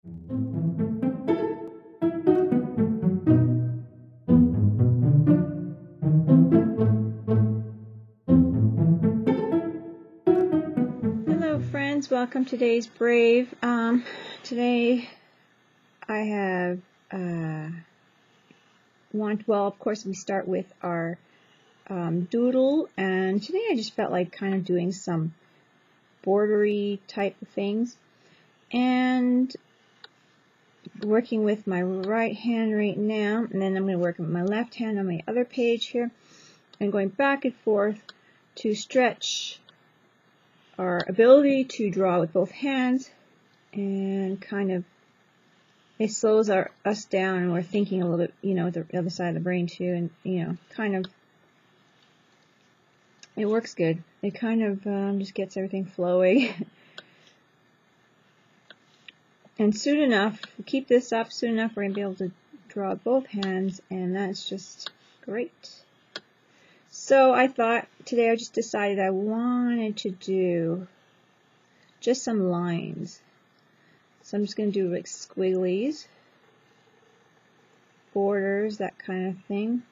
Hello friends, welcome to today's Brave. Today I have well, of course we start with our doodle, and today I just felt like kind of doing some bordery type of things and working with my right hand right now, and then I'm going to work with my left hand on my other page here and going back and forth to stretch our ability to draw with both hands, and kind of it slows us down, and we're thinking a little bit, the other side of the brain too, and kind of it works good. It kind of just gets everything flowing. And soon enough, if we keep this up, soon enough we're going to be able to draw with both hands, and that's just great. So I thought today I just decided I wanted to do just some lines. So I'm just going to do like squigglies, borders, that kind of thing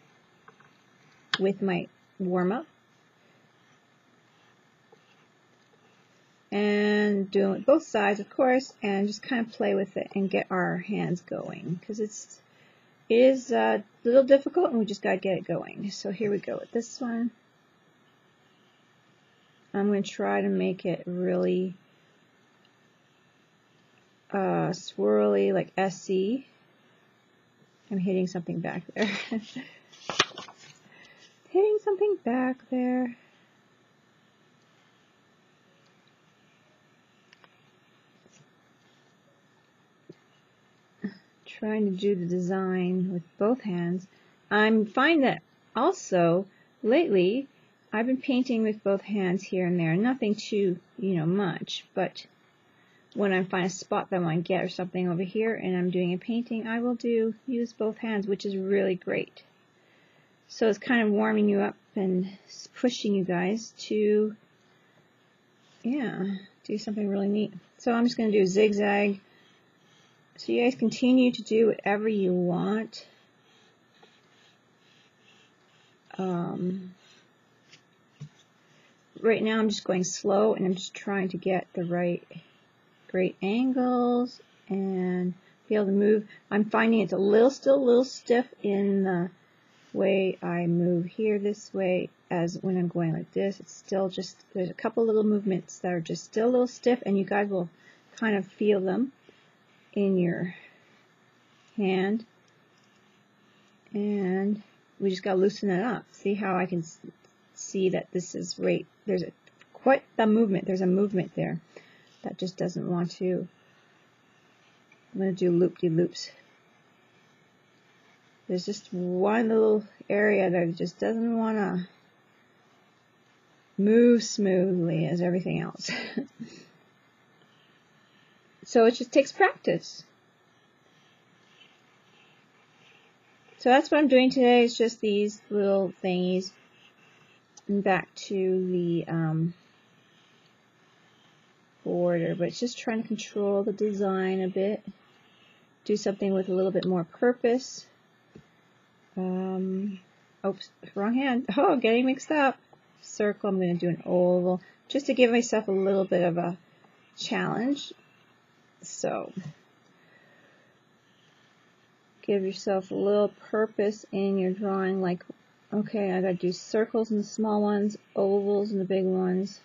with my warm-up. And doing it with both sides, of course, and just kind of play with it and get our hands going, because it is a little difficult and we just got to get it going. So here we go with this one. I'm going to try to make it really swirly, like SC. I'm hitting something back there. Hitting something back there. Trying to do the design with both hands. I'm finding that also lately I've been painting with both hands here and there. Nothing too, much, but when I find a spot that I want to get or something over here and I'm doing a painting, I will use both hands, which is really great. So it's kind of warming you up and pushing you guys to, do something really neat. So I'm just going to do zigzag. So you guys continue to do whatever you want. Right now I'm just going slow, and I'm just trying to get the great angles and be able to move. I'm finding it's still a little stiff in the way I move here this way, as when I'm going like this. It's still just, there's a couple little movements that are just still a little stiff, and you guys will kind of feel them in your hand, and we just got to loosen it up. See how I can see that this is right, there's quite the movement, there's a movement there that just doesn't want to. I'm going to do loop-de-loops. There's just one little area that just doesn't want to move smoothly as everything else. So it just takes practice. So that's what I'm doing today, is just these little thingies. And back to the border, but it's just trying to control the design a bit. Do something with a little bit more purpose. Oops, wrong hand. Oh, getting mixed up. Circle, I'm going to do an oval, just to give myself a little bit of a challenge. So, give yourself a little purpose in your drawing, like, okay, I gotta do circles in the small ones, ovals in the big ones.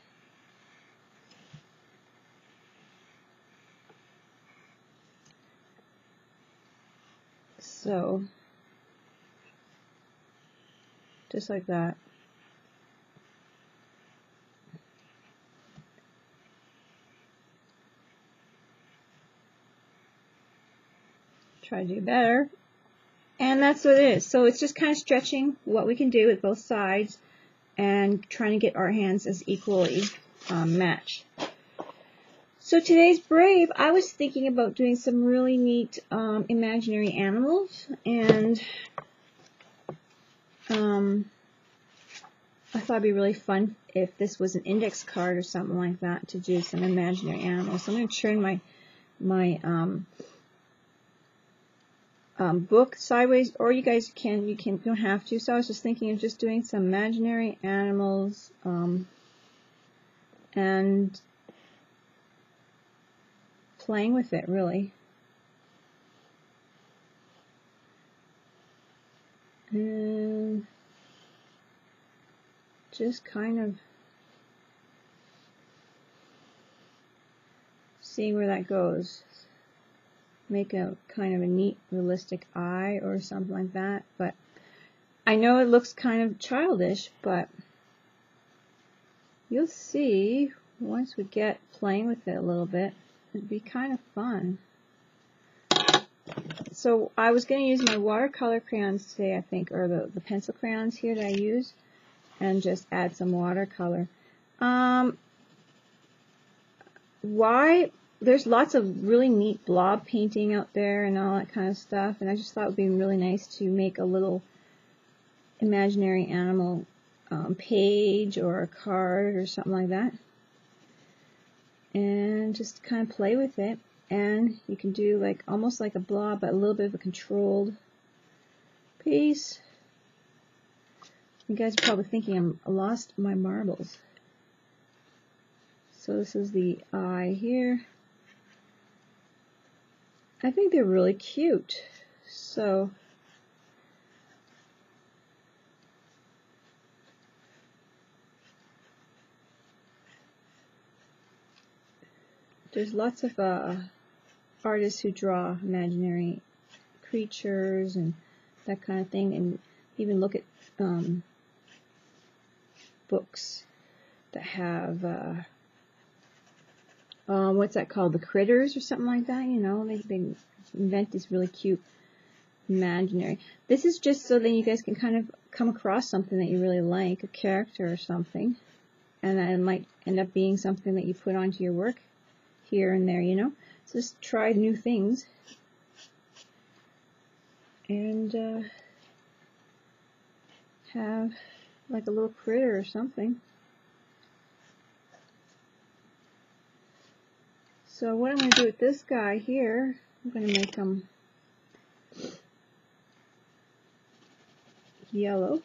So, just like that. Try to do better. And that's what it is. So it's just kind of stretching what we can do with both sides and trying to get our hands as equally matched. So today's Brave, I was thinking about doing some really neat imaginary animals, and I thought it'd be really fun if this was an index card or something like that to do some imaginary animals. So I'm going to turn my book sideways, or you guys you don't have to. So I was just thinking of just doing some imaginary animals and playing with it, really. And just kind of seeing where that goes. Make a kind of a neat, realistic eye or something like that. But I know it looks kind of childish, but you'll see once we get playing with it a little bit. It'd be kind of fun. So I was going to use my watercolor crayons today, I think, or the pencil crayons here that I use, and just add some watercolor. Why? There's lots of really neat blob painting out there and all that kind of stuff, and I just thought it would be really nice to make a little imaginary animal page or a card or something like that, and just kind of play with it. And you can do like almost like a blob, but a little bit of a controlled piece. You guys are probably thinking I lost my marbles. So this is the eye here. I think they're really cute. So there's lots of artists who draw imaginary creatures and that kind of thing, and even look at books that have what's that called, the critters or something like that, you know, they invent this really cute imaginary. This is just so that you guys can kind of come across something that you really like, a character or something, and that it might end up being something that you put onto your work here and there, you know. So just try new things and have like a little critter or something. So what I'm going to do with this guy here, I'm going to make him yellow.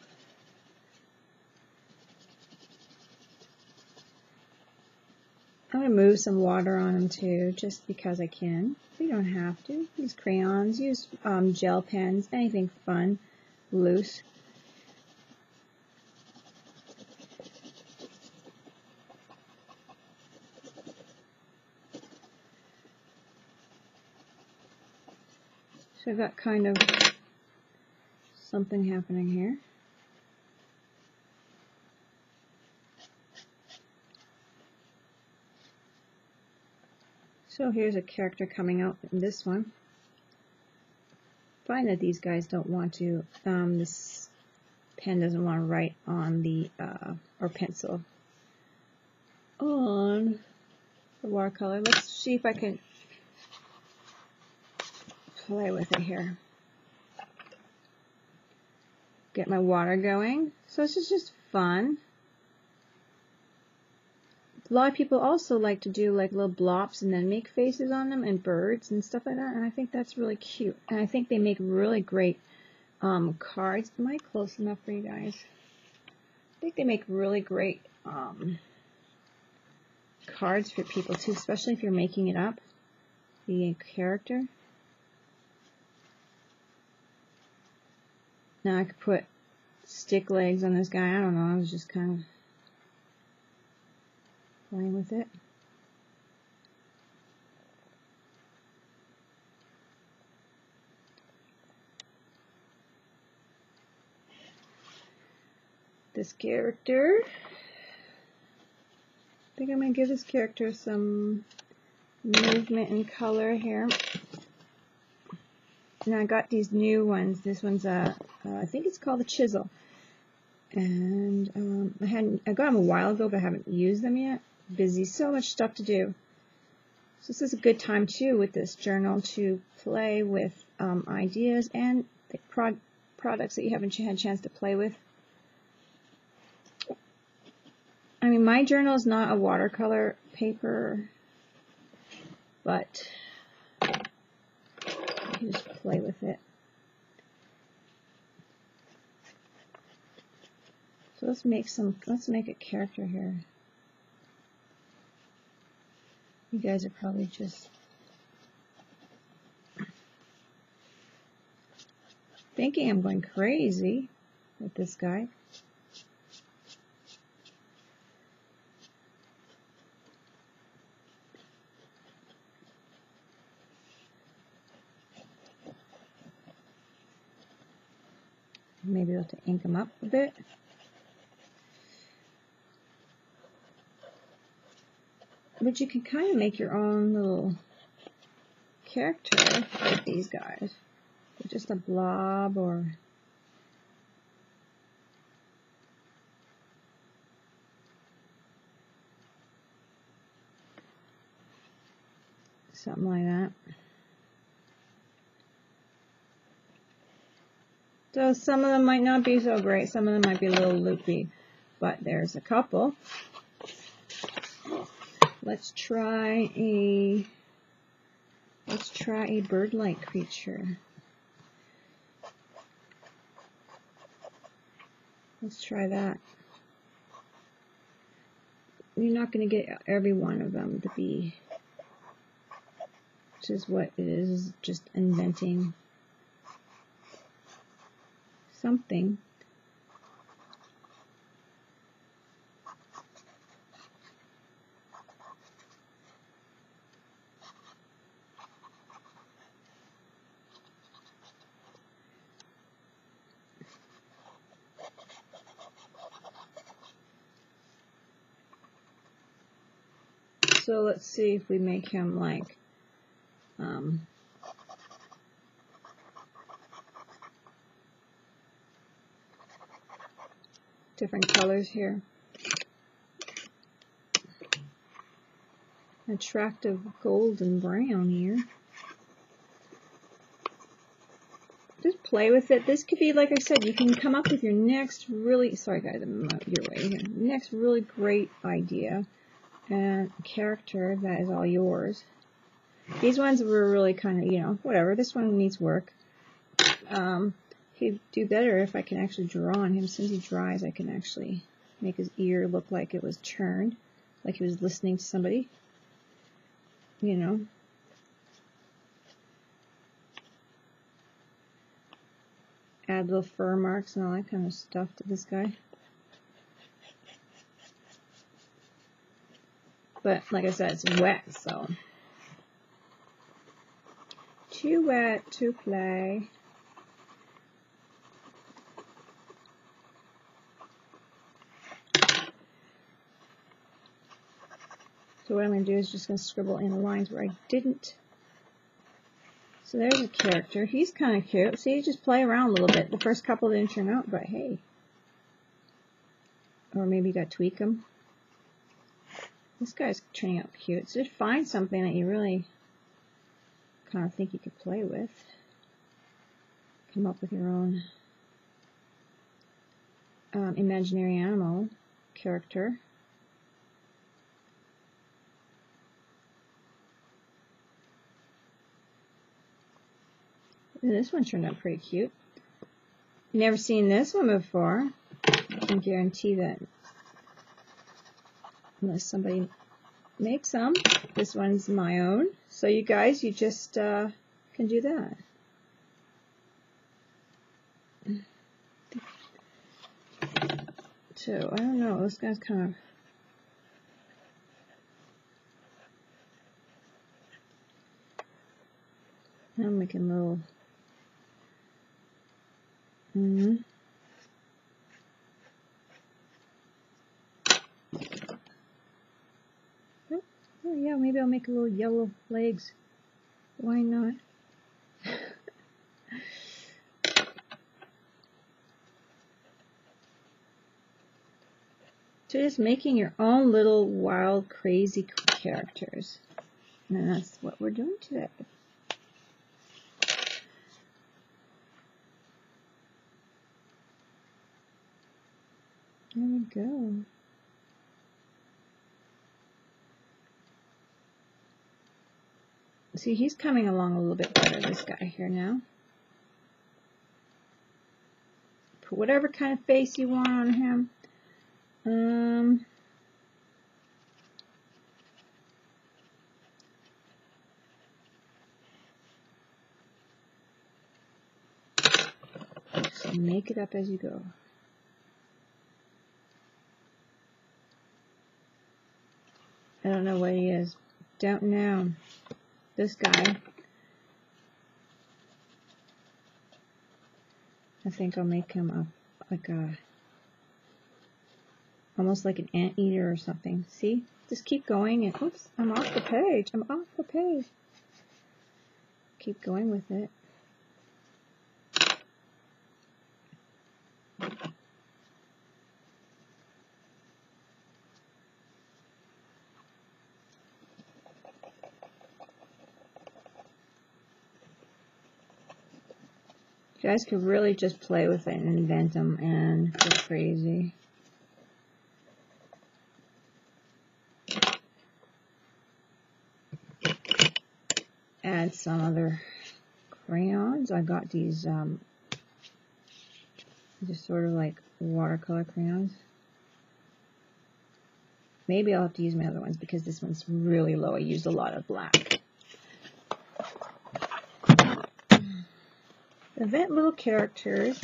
I'm going to move some water on him too, just because I can. You don't have to. Use crayons, use gel pens, anything fun, loose. So I've got kind of something happening here. So here's a character coming out in this one. Find that these guys don't want to, this pen doesn't want to write on the, or pencil on the watercolor. Let's see if I can play with it here. Get my water going. So this is just fun. A lot of people also like to do like little blobs and then make faces on them and birds and stuff like that, and I think that's really cute. And I think they make really great cards. Am I close enough for you guys? I think they make really great cards for people too, especially if you're making it up, the character. Now I could put stick legs on this guy. I don't know. I was just kind of playing with it. This character, I think I'm going to give this character some movement and color here. Now I got these new ones. This one's I think it's called a chisel, and I got them a while ago, but I haven't used them yet. Busy, so much stuff to do. So this is a good time too with this journal to play with ideas and the products that you haven't had a chance to play with. I mean, my journal is not a watercolor paper, but you just play with it. So let's make a character here. You guys are probably just thinking I'm going crazy with this guy. Maybe I'll have to ink them up a bit. But you can kind of make your own little character with these guys. Just a blob or something like that. So some of them might not be so great. Some of them might be a little loopy, but there's a couple. Let's try a bird-like creature. Let's try that. You're not going to get every one of them to be, which is what it is, just inventing something. So let's see if we make him like different colors here. Attractive golden brown here. Just play with it. This could be, like I said, you can come up with your next really, sorry guys, I'm your way here. Next really great idea and character that is all yours. These ones were really kind of, you know, whatever. This one needs work. He'd do better if I can actually draw on him. Since he dries, I can actually make his ear look like it was turned, like he was listening to somebody, you know. Add little fur marks and all that kind of stuff to this guy. But like I said, it's wet, so too wet to play. So what I'm going to do is just going to scribble in the lines where I didn't. So there's a character. He's kind of cute. See, just play around a little bit. The first couple didn't turn out, but hey. Or maybe you got to tweak them. This guy's turning out cute. So just find something that you really kind of think you could play with. Come up with your own imaginary animal character. And this one turned out pretty cute. Never seen this one before. I can guarantee that unless somebody makes them, this one's my own. So you guys, you just can do that. So I don't know, this guy's kind of I'm making little Oh yeah, maybe I'll make a little yellow legs. Why not? So just making your own little wild, crazy characters. And that's what we're doing today. There we go. See, he's coming along a little bit better, this guy here now. Put whatever kind of face you want on him. So make it up as you go. I don't know what he is. Don't know. This guy. I think I'll make him up like a, almost like an anteater or something. See? Just keep going and, oops, I'm off the page. I'm off the page. Keep going with it. You guys could really just play with it and invent them and go crazy. Add some other crayons. I got these just sort of like watercolor crayons. Maybe I'll have to use my other ones because this one's really low. I used a lot of black. Invent little characters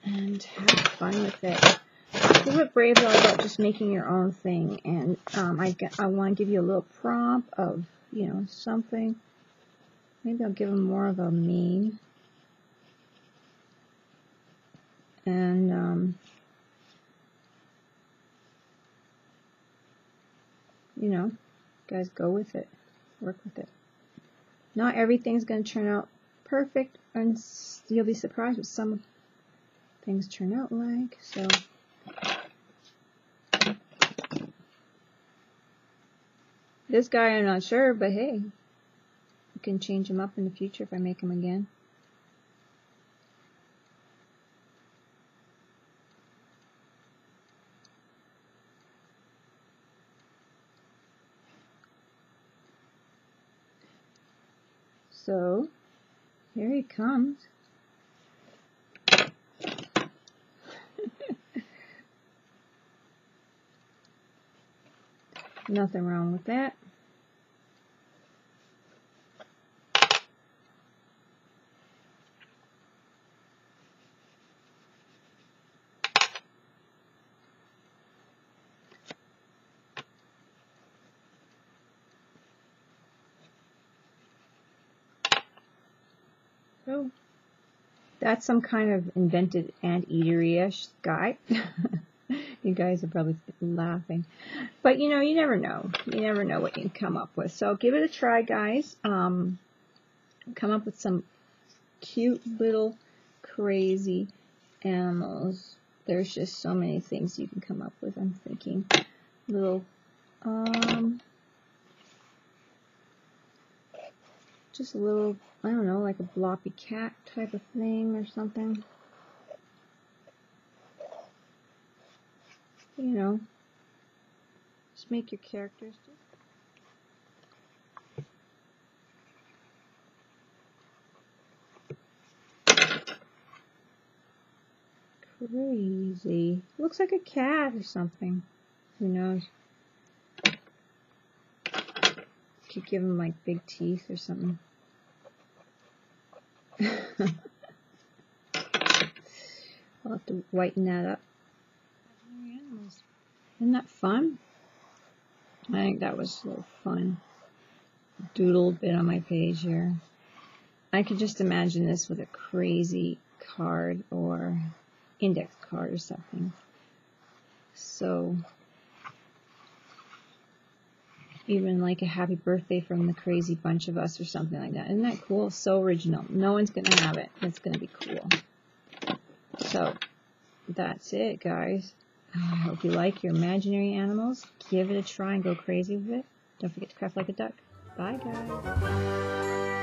and have fun with it. It's a little bit brave though about just making your own thing. And I want to give you a little prompt of, you know, something. Maybe I'll give them more of a meme. And, you know, guys, go with it. Work with it. Not everything's going to turn out perfect, and you'll be surprised what some things turn out like. So, this guy I'm not sure, but hey, I can change him up in the future if I make him again. So, here he comes. Nothing wrong with that. So, that's some kind of invented anteater-ish guy. You guys are probably laughing. But, you know, you never know. You never know what you can come up with. So, give it a try, guys. Come up with some cute little crazy animals. There's just so many things you can come up with. I'm thinking little, just a little, I don't know, like a floppy cat type of thing or something. You know, just make your characters crazy. Looks like a cat or something. Who knows? Could give him like big teeth or something. I'll have to whiten that up. Isn't that fun? I think that was a little fun. Doodled bit on my page here. I could just imagine this with a crazy card or index card or something. So, even like a happy birthday from the crazy bunch of us or something like that. Isn't that cool? So original. No one's going to have it. It's going to be cool. So, that's it, guys. I hope you like your imaginary animals. Give it a try and go crazy with it. Don't forget to craft like a duck. Bye, guys.